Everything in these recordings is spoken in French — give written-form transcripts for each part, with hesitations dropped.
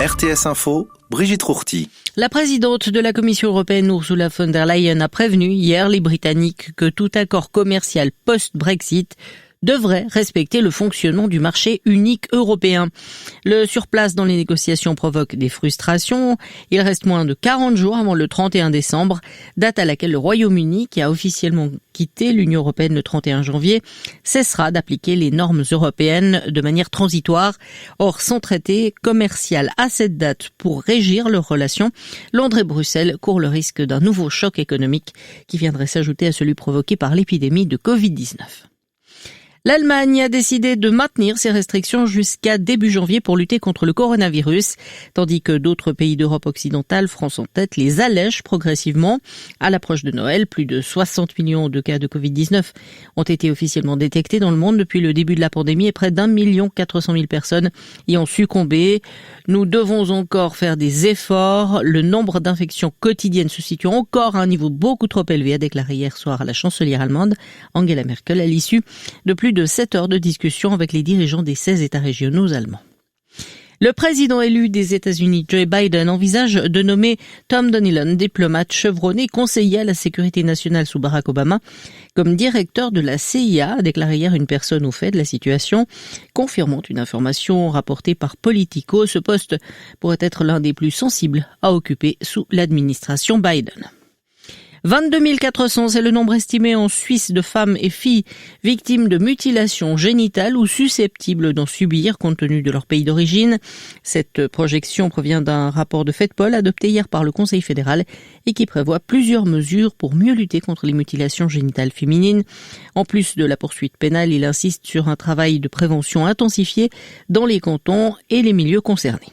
RTS Info, Brigitte Rourty. La présidente de la Commission européenne, Ursula von der Leyen, a prévenu hier les Britanniques que tout accord commercial post-Brexit devrait respecter le fonctionnement du marché unique européen. Le surplace dans les négociations provoque des frustrations. Il reste moins de 40 jours avant le 31 décembre, date à laquelle le Royaume-Uni, qui a officiellement quitté l'Union européenne le 31 janvier, cessera d'appliquer les normes européennes de manière transitoire. Or, sans traité commercial à cette date pour régir leurs relations, Londres et Bruxelles courent le risque d'un nouveau choc économique qui viendrait s'ajouter à celui provoqué par l'épidémie de Covid-19. L'Allemagne a décidé de maintenir ses restrictions jusqu'à début janvier pour lutter contre le coronavirus, tandis que d'autres pays d'Europe occidentale, France en tête, les allègent progressivement. À l'approche de Noël, plus de 60 millions de cas de Covid-19 ont été officiellement détectés dans le monde depuis le début de la pandémie et près d'1 400 000 personnes y ont succombé. Nous devons encore faire des efforts. Le nombre d'infections quotidiennes se situe encore à un niveau beaucoup trop élevé, a déclaré hier soir la chancelière allemande Angela Merkel à l'issue de plus de 7 heures de discussion avec les dirigeants des 16 États régionaux allemands. Le président élu des États-Unis, Joe Biden, envisage de nommer Tom Donilon, diplomate chevronné, conseiller à la sécurité nationale sous Barack Obama, comme directeur de la CIA, a déclaré hier une personne au fait de la situation, confirmant une information rapportée par Politico. Ce poste pourrait être l'un des plus sensibles à occuper sous l'administration Biden. 22 400, c'est le nombre estimé en Suisse de femmes et filles victimes de mutilations génitales ou susceptibles d'en subir compte tenu de leur pays d'origine. Cette projection provient d'un rapport de FedPol adopté hier par le Conseil fédéral et qui prévoit plusieurs mesures pour mieux lutter contre les mutilations génitales féminines. En plus de la poursuite pénale, il insiste sur un travail de prévention intensifié dans les cantons et les milieux concernés.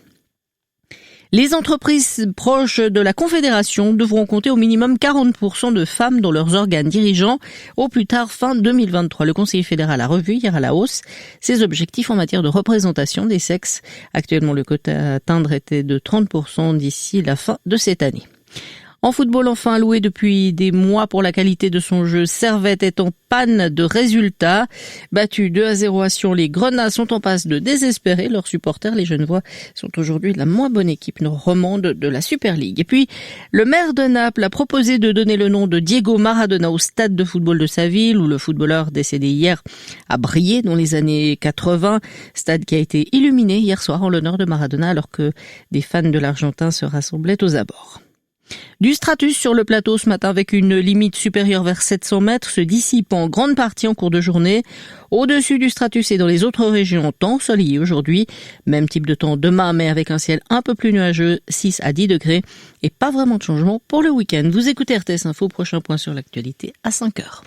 Les entreprises proches de la Confédération devront compter au minimum 40% de femmes dans leurs organes dirigeants au plus tard fin 2023. Le Conseil fédéral a revu hier à la hausse ses objectifs en matière de représentation des sexes. Actuellement, le quota à atteindre était de 30% d'ici la fin de cette année. En football, enfin, loué depuis des mois pour la qualité de son jeu, Servette est en panne de résultats. Battus 2-0 à Sion, les Grenats sont en passe de désespérer leurs supporters. Les Genevois sont aujourd'hui la moins bonne équipe romande de la Super League. Et puis, le maire de Naples a proposé de donner le nom de Diego Maradona au stade de football de sa ville, où le footballeur décédé hier a brillé dans les années 80. Stade qui a été illuminé hier soir en l'honneur de Maradona alors que des fans de l'Argentin se rassemblaient aux abords. Du stratus sur le plateau ce matin avec une limite supérieure vers 700 mètres se dissipe en grande partie en cours de journée. Au-dessus du stratus et dans les autres régions, temps ensoleillé aujourd'hui. Même type de temps demain, mais avec un ciel un peu plus nuageux, 6 à 10 degrés. Et pas vraiment de changement pour le week-end. Vous écoutez RTS Info, prochain point sur l'actualité à 5 heures.